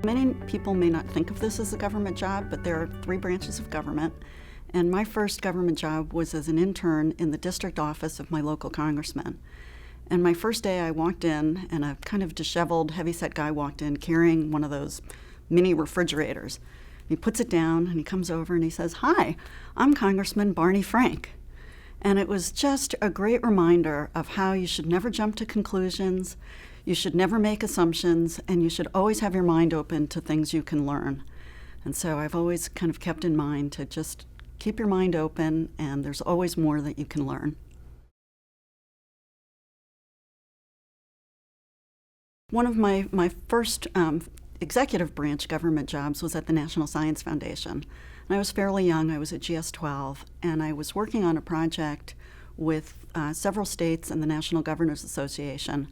Many people may not think of this as a government job, but there are 3 branches of government. And my first government job was as an intern in the district office of my local congressman. And my first day I walked in, and a kind of disheveled, heavyset guy walked in carrying one of those mini refrigerators. He puts it down, and he comes over and he says, "Hi, I'm Congressman Barney Frank." And it was just a great reminder of how you should never jump to conclusions, you should never make assumptions, and you should always have your mind open to things you can learn. And so I've always kind of kept in mind to just keep your mind open, and there's always more that you can learn. One of my first executive branch government jobs was at the National Science Foundation. And I was fairly young. I was at GS-12, and I was working on a project with several states and the National Governors Association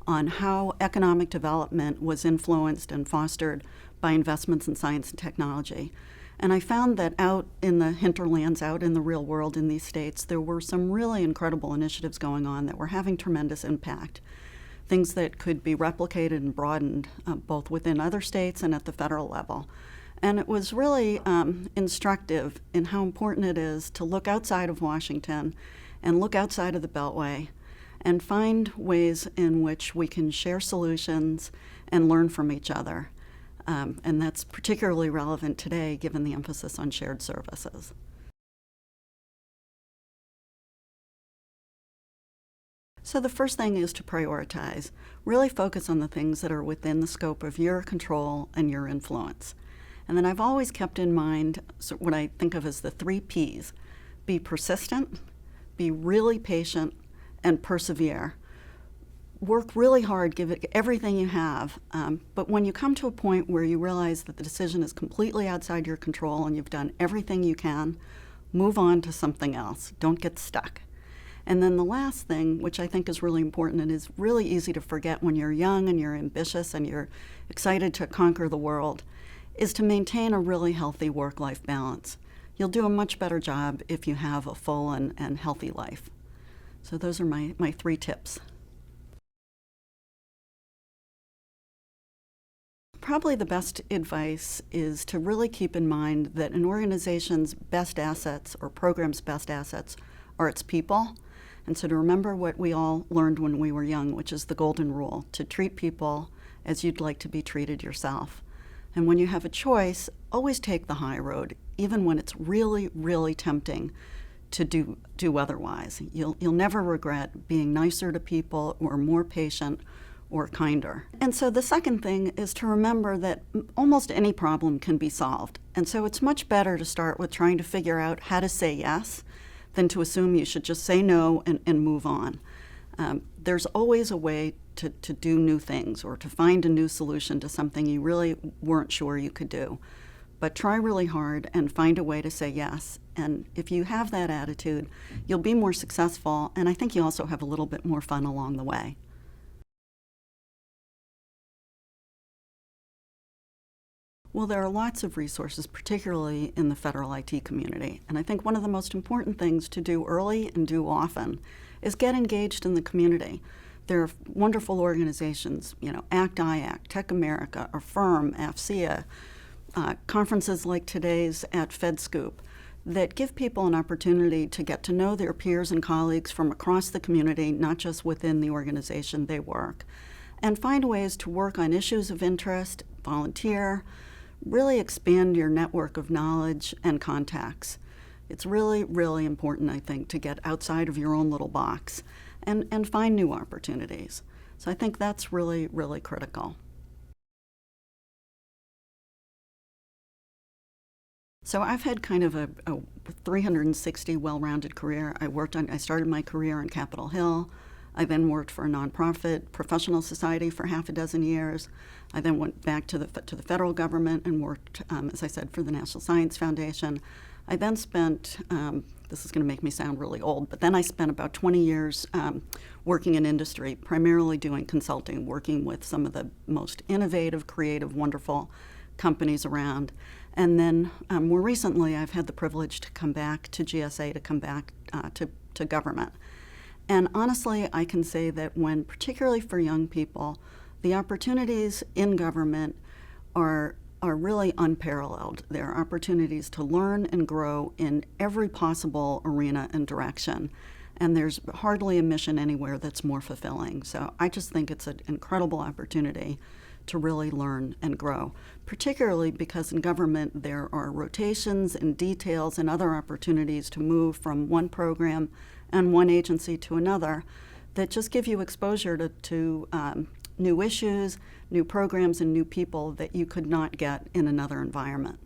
on how economic development was influenced and fostered by investments in science and technology. And I found that out in the hinterlands, out in the real world in these states, there were some really incredible initiatives going on that were having tremendous impact. Things that could be replicated and broadened both within other states and at the federal level. And it was really instructive in how important it is to look outside of Washington and look outside of the Beltway and find ways in which we can share solutions and learn from each other. And that's particularly relevant today given the emphasis on shared services. So the first thing is to prioritize. Really focus on the things that are within the scope of your control and your influence. And then I've always kept in mind what I think of as the 3 Ps. Be persistent, be really patient, and persevere. Work really hard, give it everything you have, but when you come to a point where you realize that the decision is completely outside your control and you've done everything you can, move on to something else. Don't get stuck. And then the last thing, which I think is really important and is really easy to forget when you're young and you're ambitious and you're excited to conquer the world, is to maintain a really healthy work-life balance. You'll do a much better job if you have a full and healthy life. So those are my 3 tips. Probably the best advice is to really keep in mind that an organization's best assets or program's best assets are its people. And so to remember what we all learned when we were young, which is the golden rule, to treat people as you'd like to be treated yourself. And when you have a choice, always take the high road, even when it's really, really tempting to do otherwise. You'll never regret being nicer to people or more patient or kinder. And so the second thing is to remember that almost any problem can be solved. And so it's much better to start with trying to figure out how to say yes than to assume you should just say no and move on. There's always a way to do new things or to find a new solution to something you really weren't sure you could do. But try really hard and find a way to say yes. And if you have that attitude, you'll be more successful, and I think you also have a little bit more fun along the way. Well, there are lots of resources, particularly in the federal IT community. And I think one of the most important things to do early and do often is get engaged in the community. There are wonderful organizations, ACT, IAC, Tech America, Affirm, AFCEA, conferences like today's at FedScoop that give people an opportunity to get to know their peers and colleagues from across the community, not just within the organization they work, and find ways to work on issues of interest, volunteer, really expand your network of knowledge and contacts. It's really, really important, I think, to get outside of your own little box and find new opportunities. So I think that's really, really critical. So I've had kind of a 360 well-rounded career. I started my career on Capitol Hill. I then worked for a nonprofit professional society for half a dozen years. I then went back to the federal government and worked, as I said, for the National Science Foundation. I then spent, this is going to make me sound really old, but then I spent about 20 years working in industry, primarily doing consulting, working with some of the most innovative, creative, wonderful companies around. And then more recently, I've had the privilege to come back to GSA, to come back to government. And honestly, I can say that particularly for young people, the opportunities in government are really unparalleled. There are opportunities to learn and grow in every possible arena and direction. And there's hardly a mission anywhere that's more fulfilling. So I just think it's an incredible opportunity to really learn and grow, particularly because in government there are rotations and details and other opportunities to move from one program and one agency to another that just give you exposure to new issues, new programs, and new people that you could not get in another environment.